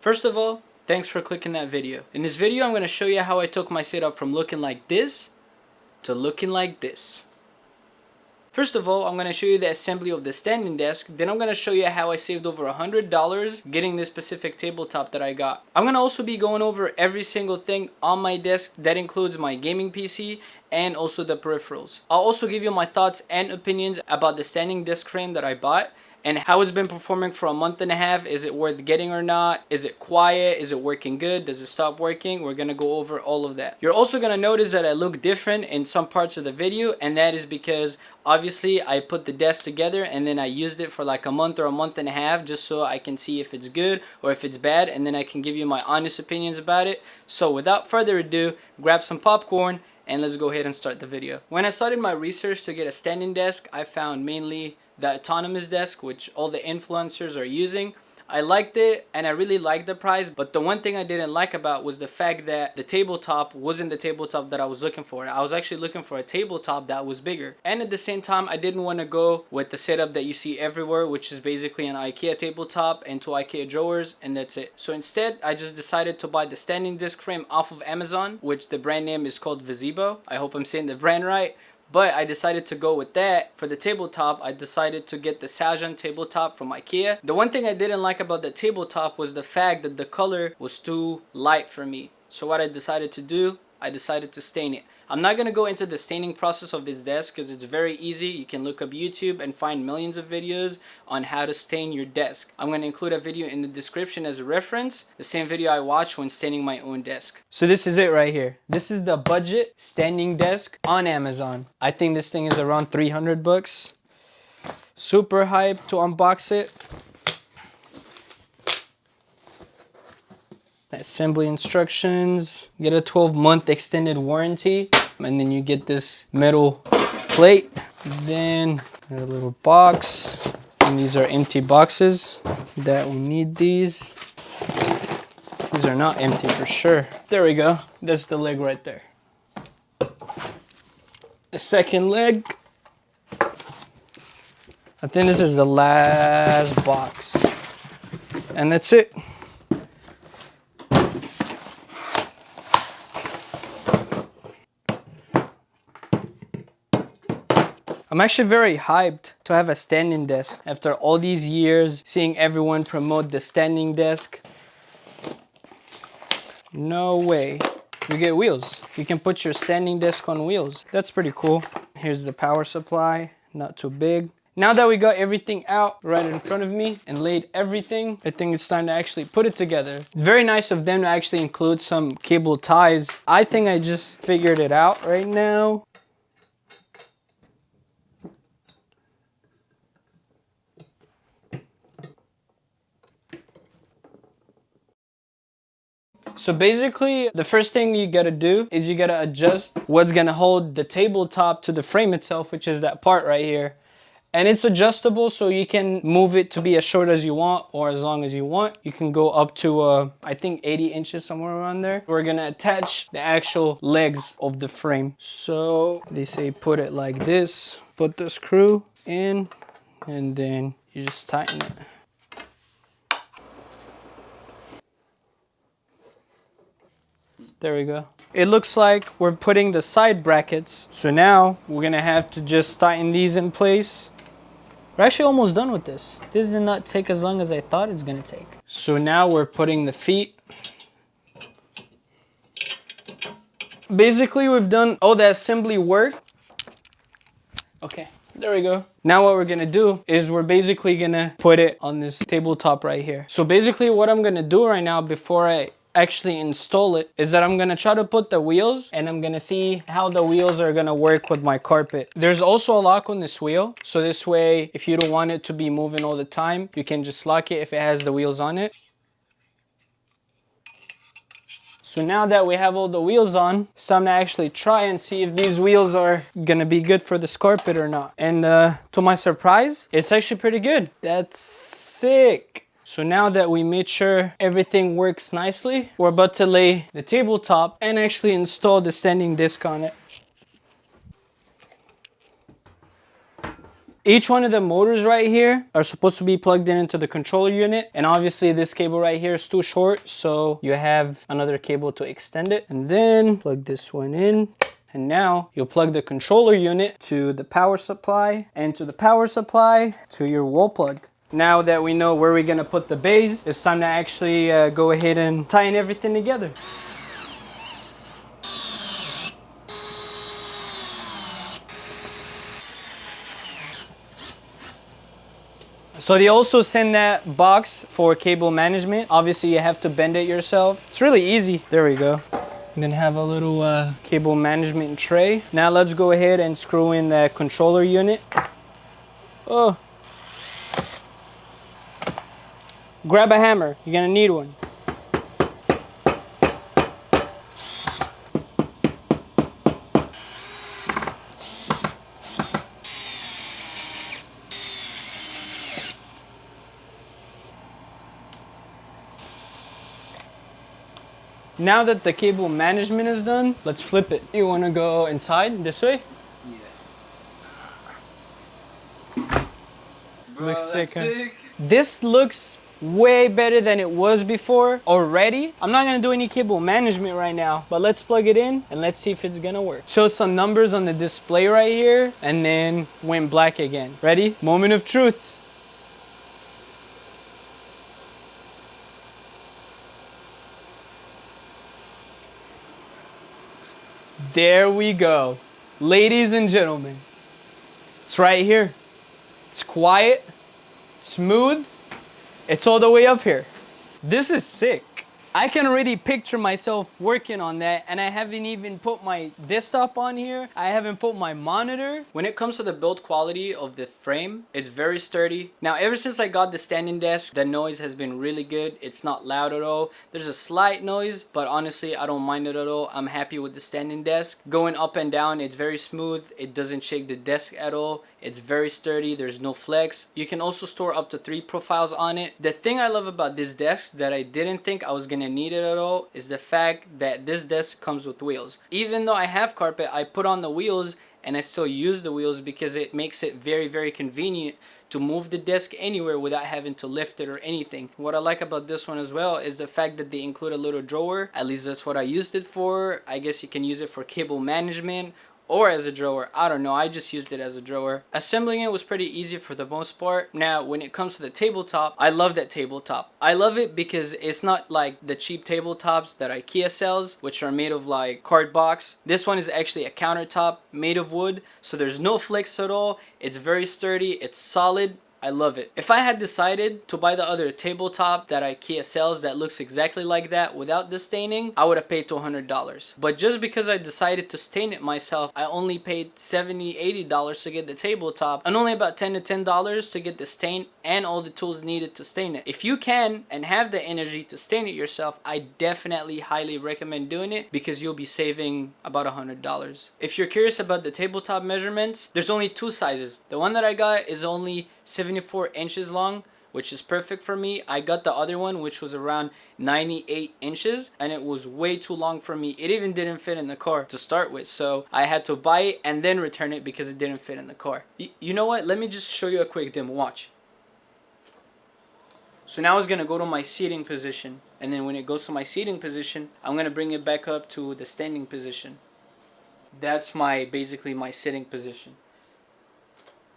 First of all, thanks for clicking that video. In this video, I'm going to show you how I took my setup from looking like this to looking like this. First of all, I'm going to show you the assembly of the standing desk. Then I'm going to show you how I saved over $100 getting this specific tabletop that I got. I'm going to also be going over every single thing on my desk. That includes my gaming PC and also the peripherals. I'll also give you my thoughts and opinions about the standing desk frame that I bought and how it's been performing for a month and a half. Is it worth getting or not? Is it quiet? Is it working good? Does it stop working? We're gonna go over all of that. You're also gonna notice that I look different in some parts of the video, and that is because obviously I put the desk together and then I used it for like a month or a month and a half just so I can see if it's good or if it's bad, and then I can give you my honest opinions about it. So without further ado, grab some popcorn and let's go ahead and start the video. When I started my research to get a standing desk, I found mainly the autonomous desk, which all the influencers are using. I liked it and I really liked the price, but the one thing I didn't like about was the fact that the tabletop wasn't the tabletop that I was looking for. I was actually looking for a tabletop that was bigger, and at the same time I didn't want to go with the setup that you see everywhere, which is basically an IKEA tabletop and two IKEA drawers, and that's it. So instead I just decided to buy the standing desk frame off of Amazon, which the brand name is called Vizebo. I hope I'm saying the brand right. But I decided to go with that. For the tabletop, I decided to get the Sajan tabletop from IKEA. The one thing I didn't like about the tabletop was the fact that the color was too light for me. So what I decided to do, I decided to stain it. I'm not going to go into the staining process of this desk because it's very easy. You can look up YouTube and find millions of videos on how to stain your desk. I'm going to include a video in the description as a reference, the same video I watched when staining my own desk. So this is it right here. This is the budget standing desk on Amazon. I think this thing is around 300 bucks. Super hyped to unbox it. Assembly instructions, get a 12-month extended warranty, and then you get this metal plate. Then a little box, and these are empty boxes that we need. These are not empty for sure. There we go. That's the leg right there. The second leg. I think this is the last box, and that's it. I'm actually very hyped to have a standing desk after all these years seeing everyone promote the standing desk. No way. You get wheels. You can put your standing desk on wheels. That's pretty cool. Here's the power supply, not too big. Now that we got everything out right in front of me and laid everything, I think it's time to actually put it together. It's very nice of them to actually include some cable ties. I think I just figured it out right now. So basically, the first thing you gotta do is you gotta adjust what's gonna hold the tabletop to the frame itself, which is that part right here. And it's adjustable, so you can move it to be as short as you want or as long as you want. You can go up to, I think 80 inches, somewhere around there. We're gonna attach the actual legs of the frame. So they say put it like this, put the screw in, and then you just tighten it. There we go. It looks like we're putting the side brackets. So now we're gonna have to just tighten these in place. We're actually almost done with this. This did not take as long as I thought it's gonna take. So now we're putting the feet. Basically, we've done all the assembly work. Okay, there we go. Now what we're gonna do is we're basically gonna put it on this tabletop right here. So basically what I'm gonna do right now before I actually install it is that I'm gonna try to put the wheels, and I'm gonna see how the wheels are gonna work with my carpet. There's also a lock on this wheel, so this way if you don't want it to be moving all the time, you can just lock it if it has the wheels on it. So now that we have all the wheels on, it's time to actually try and see if these wheels are gonna be good for this carpet or not. And to my surprise, it's actually pretty good. That's sick. So now that we made sure everything works nicely, we're about to lay the tabletop and actually install the standing disc on it. Each one of the motors right here are supposed to be plugged in into the controller unit. And obviously this cable right here is too short, so you have another cable to extend it. And then plug this one in. And now you'll plug the controller unit to the power supply, and to the power supply to your wall plug. Now that we know where we're gonna put the base, it's time to actually go ahead and tie everything together. So they also send that box for cable management. Obviously you have to bend it yourself. It's really easy. There we go. And then have a little cable management tray. Now let's go ahead and screw in the controller unit. Oh. Grab a hammer, you're gonna need one. Now that the cable management is done, let's flip it. You wanna go inside this way? Yeah. Bro, looks sick, huh? This looks way better than it was before already. I'm not gonna do any cable management right now, but let's plug it in and let's see if it's gonna work. Show some numbers on the display right here and then went black again. Ready? Moment of truth. There we go. Ladies and gentlemen, it's right here. It's quiet, smooth, it's all the way up here. This is sick. I can already picture myself working on that, and I haven't even put my desktop on here. I haven't put my monitor. When it comes to the build quality of the frame, it's very sturdy. Now, ever since I got the standing desk, the noise has been really good. It's not loud at all. There's a slight noise, but honestly, I don't mind it at all. I'm happy with the standing desk. Going up and down, it's very smooth. It doesn't shake the desk at all. It's very sturdy. There's no flex. You can also store up to 3 profiles on it. The thing I love about this desk that I didn't think I was gonna need it at all is the fact that this desk comes with wheels. Even though I have carpet, I put on the wheels and I still use the wheels because it makes it very, very convenient to move the desk anywhere without having to lift it or anything. What I like about this one as well is the fact that they include a little drawer. At least that's what I used it for. I guess you can use it for cable management or as a drawer. I don't know, I just used it as a drawer. Assembling it was pretty easy for the most part. Now when it comes to the tabletop, I love that tabletop. I love it because it's not like the cheap tabletops that IKEA sells, which are made of like card box. This one is actually a countertop made of wood, so there's no flex at all. It's very sturdy, it's solid. I love it. If I had decided to buy the other tabletop that IKEA sells that looks exactly like that without the staining, I would have paid $200. But just because I decided to stain it myself, I only paid $70, $80 to get the tabletop and only about $10 to $10 to get the stain and all the tools needed to stain it. If you can and have the energy to stain it yourself, I definitely highly recommend doing it because you'll be saving about $100. If you're curious about the tabletop measurements, there's only 2 sizes. The one that I got is only 74 inches long, which is perfect for me. I got the other one, which was around 98 inches, and it was way too long for me. It even didn't fit in the car to start with, so I had to buy it and then return it because it didn't fit in the car. You know what? Let me just show you a quick demo. Watch. So now it's gonna go to my seating position, and then when it goes to my seating position, I'm gonna bring it back up to the standing position. That's basically my sitting position.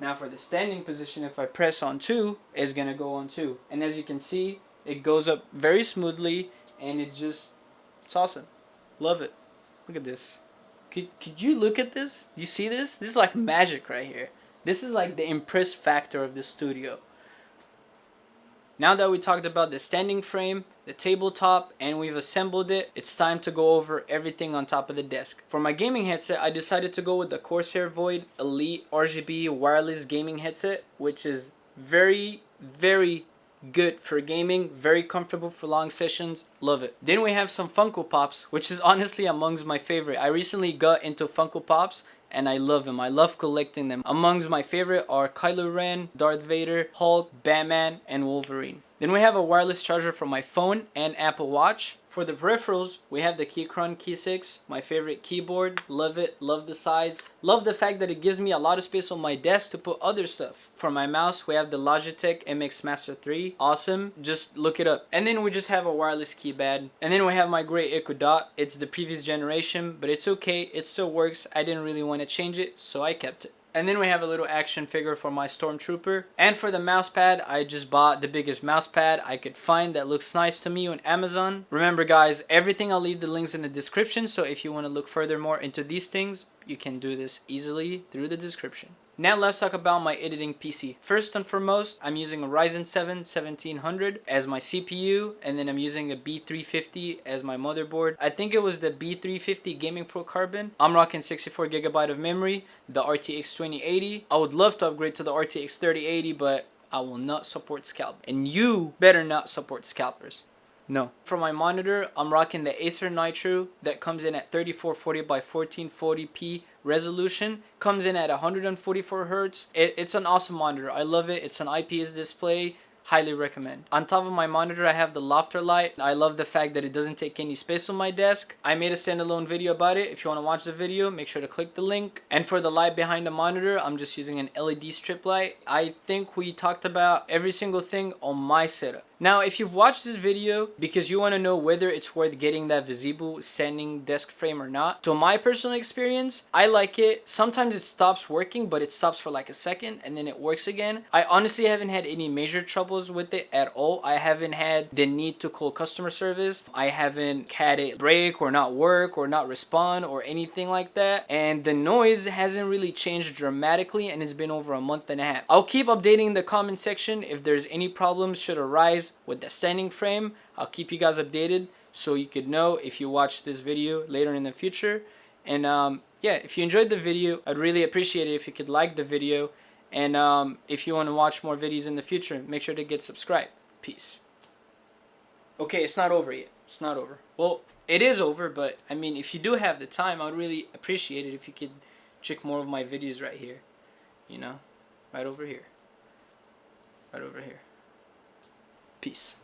Now for the standing position, if I press on 2, it's gonna go on 2. And as you can see, it goes up very smoothly, and it's awesome. Love it. Look at this. Could you look at this? Do you see this? This is like magic right here. This is like the impress factor of the studio. Now that we talked about the standing frame, the tabletop, and we've assembled it, it's time to go over everything on top of the desk. For my gaming headset, I decided to go with the Corsair Void Elite RGB wireless gaming headset, which is very, very good for gaming, very comfortable for long sessions. Love it. Then we have some Funko Pops, which is honestly amongst my favorite. I recently got into Funko Pops and I love them. I love collecting them. Amongst my favorite are Kylo Ren, Darth Vader, Hulk, Batman, and Wolverine. Then we have a wireless charger for my phone and Apple Watch. For the peripherals, we have the Keychron Key 6, my favorite keyboard. Love it, love the size, love the fact that it gives me a lot of space on my desk to put other stuff. For my mouse, we have the Logitech MX Master 3. Awesome, just look it up. And then we just have a wireless keypad. And then we have my gray Echo Dot. It's the previous generation, but it's okay, it still works. I didn't really want to change it, so I kept it. And then we have a little action figure for my Stormtrooper. And for the mouse pad, I just bought the biggest mouse pad I could find that looks nice to me on Amazon. Remember guys, everything I'll leave the links in the description, so if you want to look further more into these things, you can do this easily through the description. Now let's talk about my editing PC. First and foremost, I'm using a Ryzen 7 1700 as my CPU, and then I'm using a B350 as my motherboard. I think it was the B350 Gaming Pro Carbon. I'm rocking 64GB of memory, the RTX 2080. I would love to upgrade to the RTX 3080, but I will not support scalp. And you better not support scalpers. No. For my monitor, I'm rocking the Acer Nitro that comes in at 3440 by 1440p resolution. Comes in at 144 Hz. It's an awesome monitor. I love it. It's an IPS display. Highly recommend. On top of my monitor, I have the Lofter light. I love the fact that it doesn't take any space on my desk. I made a standalone video about it. If you want to watch the video, make sure to click the link. And for the light behind the monitor, I'm just using an LED strip light. I think we talked about every single thing on my setup. Now, if you've watched this video because you want to know whether it's worth getting that Visible standing desk frame or not, to my personal experience, I like it. Sometimes it stops working, but it stops for like a second and then it works again. I honestly haven't had any major troubles with it at all. I haven't had the need to call customer service. I haven't had it break or not work or not respond or anything like that. And the noise hasn't really changed dramatically, and it's been over a month and a half. I'll keep updating the comment section if there's any problems should arise with the standing frame. I'll keep you guys updated so you could know if you watch this video later in the future. And yeah, if you enjoyed the video, I'd really appreciate it if you could like the video. And if you want to watch more videos in the future, make sure to get subscribed. Peace. Okay, it's not over yet. It's not over. Well, it is over, but I mean, if you do have the time, I would really appreciate it if you could check more of my videos right here. You know, right over here. Right over here. Peace.